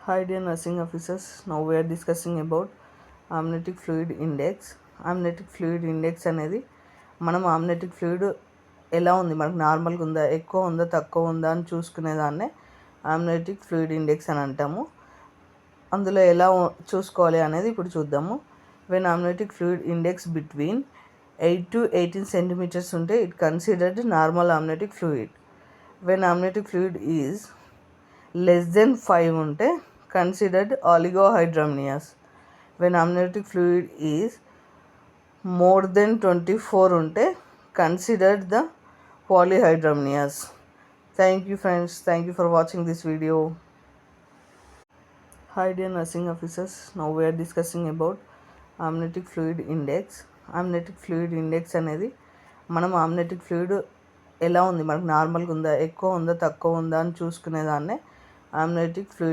Hi dear nursing officers, now we are discussing about amniotic fluid index. Amniotic fluid index అనేది మనం amniotic fluid ఎలా ఉంది, మనకు నార్మల్గా ఉందా, ఎక్కువ ఉందా, తక్కువ ఉందా అని చూసుకునేదాన్నే amniotic fluid index అని అంటాము. అందులో ఎలా చూసుకోవాలి అనేది ఇప్పుడు చూద్దాము. When amniotic fluid index between 8 to 18 centimeters ఉంటే it considered normal amniotic fluid. When amniotic fluid is less than 5 ఉంటే considered oligohydramnios. When amniotic fluid is more than 24 ఉంటే considered the polyhydramnios. Thank you friends, thank you for watching this video. Hi dear nursing officers, now we are discussing about amniotic fluid index. Amniotic fluid index అనేది మనం amniotic fluid ఎలా ఉంది, మనకు నార్మల్గా ఉందా, ఎక్కువ ఉందా, తక్కువ ఉందా అని చూసుకునేదాన్నే amniotic fluid